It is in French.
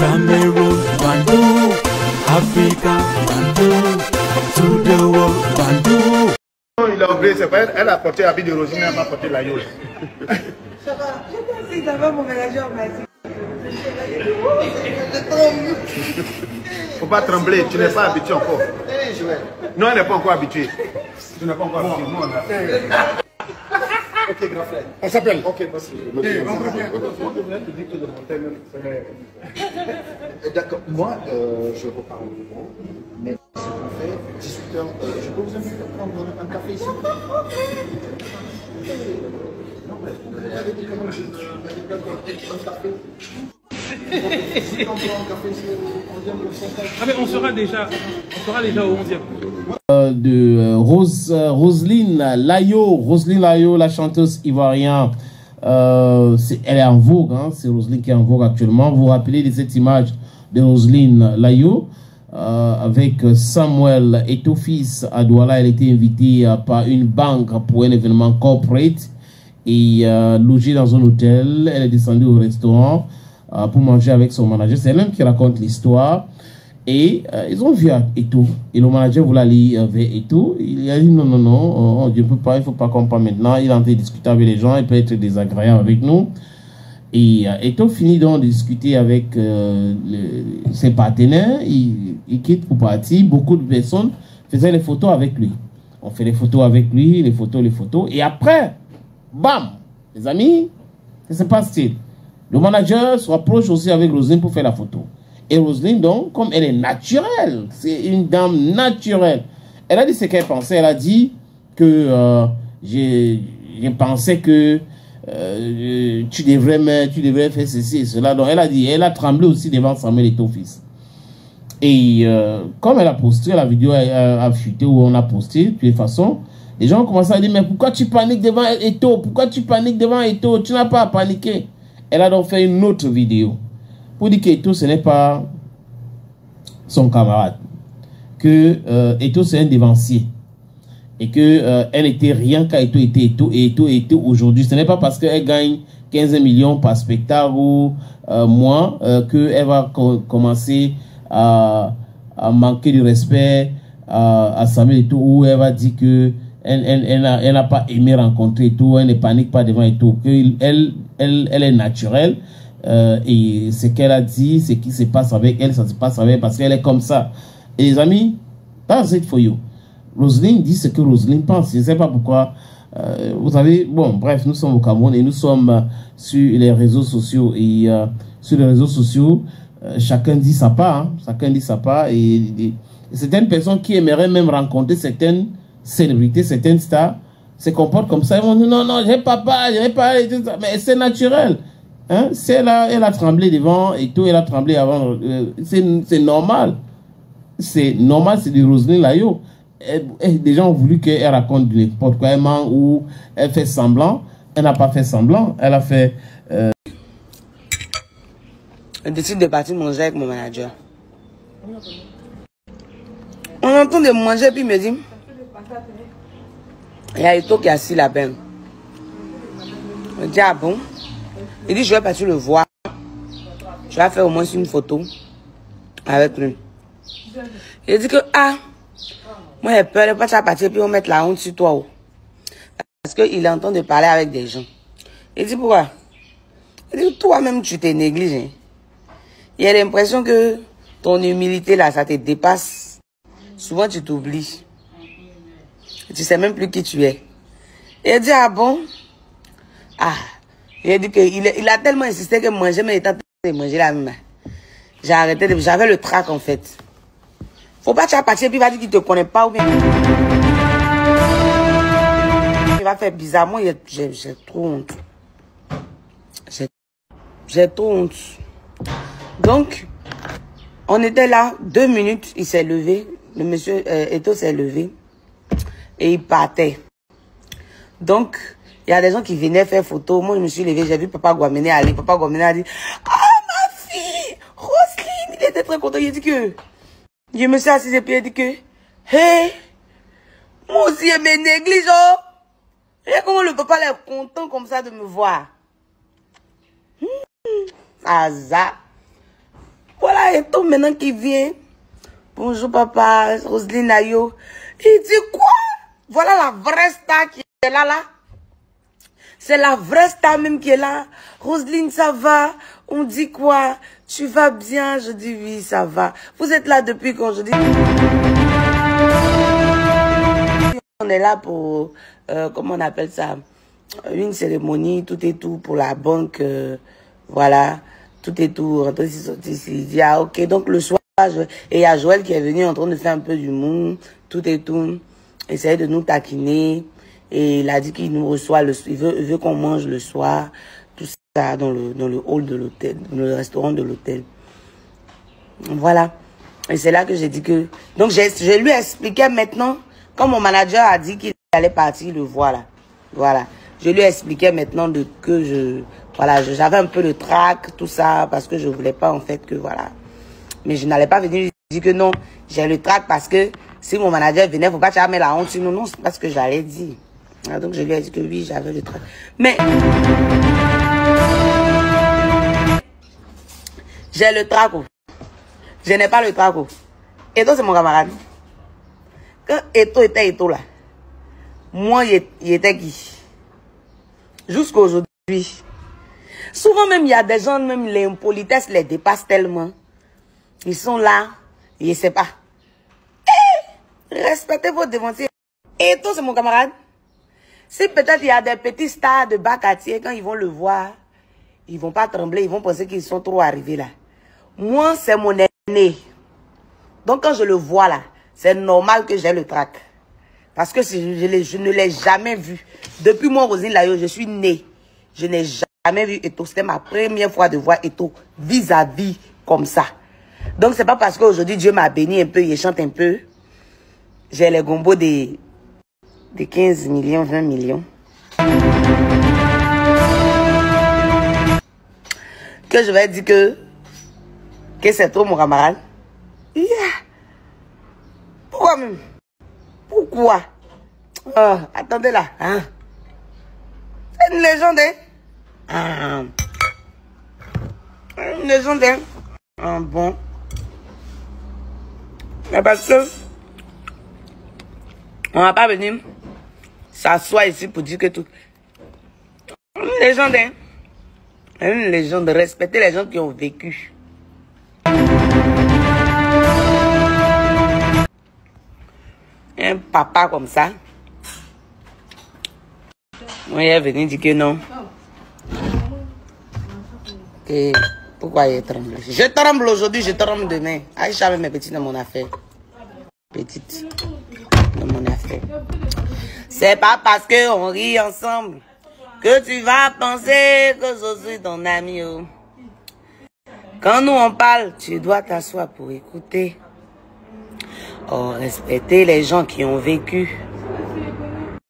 Cameroon, Bandou, Africa, Bandou, to the world, Bandou. Il a oublié, c'est pas elle, elle a porté l'habit de Rosine, elle m'a porté la yole. Ça va, je pense que d'abord mon manager m'a dit. Faut pas trembler, tu n'es pas habitué encore. Non, elle n'est pas encore habituée. Tu n'es pas encore habitué. Nous, on a. Ok, grand frère. On s'appelle. Ok, merci. On devrait te dire que de monter même. D'accord. Moi, je repars au bureau, mais ce qu'on fait, 18h, je peux vous inviter à prendre un café ici? Non, mais vous avez dit comment je un café. Ah mais on sera déjà au 11e. Roselyne Layo, la chanteuse ivoirienne. Elle est en vogue, hein, c'est Roselyne qui est en vogue actuellement. Vous vous rappelez de cette image de Roselyne Layo avec Samuel Eto'o-Fils à Douala. Elle était invitée par une banque pour un événement corporate et logée dans un hôtel. Elle est descendue au restaurant pour manger avec son manager. C'est elle-même qui raconte l'histoire. Et ils ont vu Eto'o. Et le manager voulait aller vers Eto'o. Il a dit non, je ne peux pas, il ne faut pas qu'on parte maintenant. Il est en train de discuter avec les gens, il peut être désagréable avec nous. Et Eto'o finit donc de discuter avec ses partenaires. Il quitte pour partir. Beaucoup de personnes faisaient les photos avec lui. On fait les photos avec lui, les photos. Et après, bam, les amis, que se passe-t-il? Le manager se rapproche aussi avec Roselyne pour faire la photo. Et Roselyne, donc, comme elle est naturelle, c'est une dame naturelle. Elle a dit ce qu'elle pensait. Elle a dit que j'ai pensé que tu devrais faire ceci et cela. Donc, elle a tremblé aussi devant Samuel Eto'o-Fils. Et comme elle a posté, la vidéo a fuité où on a posté, de toute façon, les gens ont commencé à dire, mais pourquoi tu paniques devant Eto'o? Pourquoi tu paniques devant Eto'o? Tu n'as pas à paniquer. Elle a donc fait une autre vidéo pour dire qu'Eto'o, ce n'est pas son camarade. Que Eto'o, c'est un dévancier. Et que elle n'était rien quand Eto'o était Eto'o. Et Eto'o était aujourd'hui. Ce n'est pas parce qu'elle gagne 15 millions par spectacle ou moins qu'elle va commencer à manquer de respect à Samuel Eto'o, ou elle va dire que elle n'a pas aimé rencontrer Eto'o, elle ne panique pas devant Eto'o, qu'elle elle est naturelle, et ce qu'elle a dit, ce qui se passe avec elle, ça se passe avec elle parce qu'elle est comme ça. Et les amis, that's it for you. Roselyne dit ce que Roselyne pense. Je ne sais pas pourquoi. Vous savez, bon, bref, nous sommes au Cameroun et nous sommes sur les réseaux sociaux. Et sur les réseaux sociaux, chacun dit sa part. Hein, chacun dit sa part. Et certaines personnes qui aimeraient même rencontrer certaines célébrités, certaines stars, se comportent comme ça. Ils vont dire non, j'ai pas peur, mais c'est naturel. Hein? Si elle a tremblé devant et tout, elle a tremblé avant. C'est normal. C'est normal, c'est du Roselyne Layo. Des gens ont voulu qu'elle raconte du n'importe quoi, elle ment ou elle fait semblant. Elle n'a pas fait semblant. Elle a fait. Je décide de partir manger avec mon manager. On entend de manger, puis il me dit, il y a Eto'o qui est assis là-bas. Je dis, ah bon? Il dit, je vais partir le voir. Je vais faire au moins une photo avec lui. Il dit que, ah, moi j'ai peur de pas partir, puis on mettre la honte sur toi. Oh. Parce qu'il est en train de parler avec des gens. Il dit, pourquoi? Il dit, toi-même, tu te négliges. Hein? Il a l'impression que ton humilité, là, ça te dépasse. Souvent, tu t'oublies. Tu sais même plus qui tu es. Il a dit, ah bon? Ah. Il a dit qu'il a tellement insisté que manger, mais il était en train de manger la même. J'ai arrêté, j'avais le trac en fait. Faut pas te partir puis il va dire qu'il te connaît pas ou bien. Il va faire bizarrement, j'ai trop honte. J'ai trop honte. Donc, on était là, 2 minutes, il s'est levé. Le monsieur Eto'o s'est levé. Et il partait. Donc, il y a des gens qui venaient faire photo. Moi, je me suis levé, j'ai vu Papa Guamene aller. Papa Guamene a dit, ah, ma fille, Roselyne, il était très content. Il a dit que, je me suis assise et puis il a dit que, hey, moi aussi, je me néglige, oh. Et comment le papa est content comme ça de me voir. Ah, ça. voilà Eto maintenant qui vient. Bonjour papa, Roselyne Ayo. Il dit quoi? Voilà la vraie star qui est là. C'est la vraie star même qui est là. Roselyne, ça va? On dit quoi? Tu vas bien? Je dis oui, ça va. Vous êtes là depuis quand? Je dis... On est là pour, comment on appelle ça? Une cérémonie, tout et tout pour la banque. Voilà, tout et tout. Il dit, ah ok, donc le soir, et il y a Joël qui est venu en train de faire un peu d'humour, tout et tout. Essayer de nous taquiner. Et il a dit qu'il nous reçoit, il veut qu'on mange le soir, tout ça dans le hall de l'hôtel, dans le restaurant de l'hôtel. Voilà. Et c'est là que j'ai dit que... Donc je lui expliquais maintenant, comme mon manager a dit qu'il allait partir le voir là. Voilà. Je lui expliquais maintenant que voilà, j'avais un peu de trac, tout ça, parce que je voulais pas en fait que voilà. Mais je n'allais pas venir lui dire que non, j'ai le trac parce que si mon manager venait, faut pas jamais la honte sur nous. Non, c'est pas ce que j'allais dire. Donc je lui ai dit que oui, j'avais le trac. Mais j'ai le trac. Je n'ai pas le trac. Eto, c'est mon camarade. Quand Eto était Eto là, moi, il était qui? Jusqu'à aujourd'hui. Souvent même, il y a des gens, même l'impolitesse les dépasse tellement. Ils sont là, ils ne savent pas. Respectez vos devanciers. Eto, c'est mon camarade. Si peut-être il y a des petits stars de bas quartier, quand ils vont le voir, ils ne vont pas trembler, ils vont penser qu'ils sont trop arrivés là. Moi, c'est mon aîné. Donc quand je le vois là, c'est normal que j'ai le trac. Parce que je ne l'ai jamais vu. Depuis moi, Roselyne Layo, je suis née. Je n'ai jamais vu Eto. C'était ma première fois de voir Eto vis-à-vis comme ça. Donc c'est pas parce qu'aujourd'hui Dieu m'a béni un peu, il chante un peu. J'ai les gombos de 15 millions, 20 millions. Que je vais dire que c'est trop mon camarade. Yeah. Pourquoi même? Pourquoi? Oh, attendez là. Hein? C'est une légende, hein? Une légende, hein? Ah, bon. Mais parce que on va pas venir s'asseoir ici pour dire que tout. Une légende, hein? Une légende. Respecter les gens qui ont vécu. Un papa comme ça. Moi, il est venu dire que non. Et pourquoi il tremble? Je tremble aujourd'hui, je tremble demain. Aïcha met mes petites dans mon affaire. Petite dans mon affaire. C'est pas parce qu'on rit ensemble que tu vas penser que je suis ton ami. Quand nous on parle, tu dois t'asseoir pour écouter. Oh, respecter les gens qui ont vécu.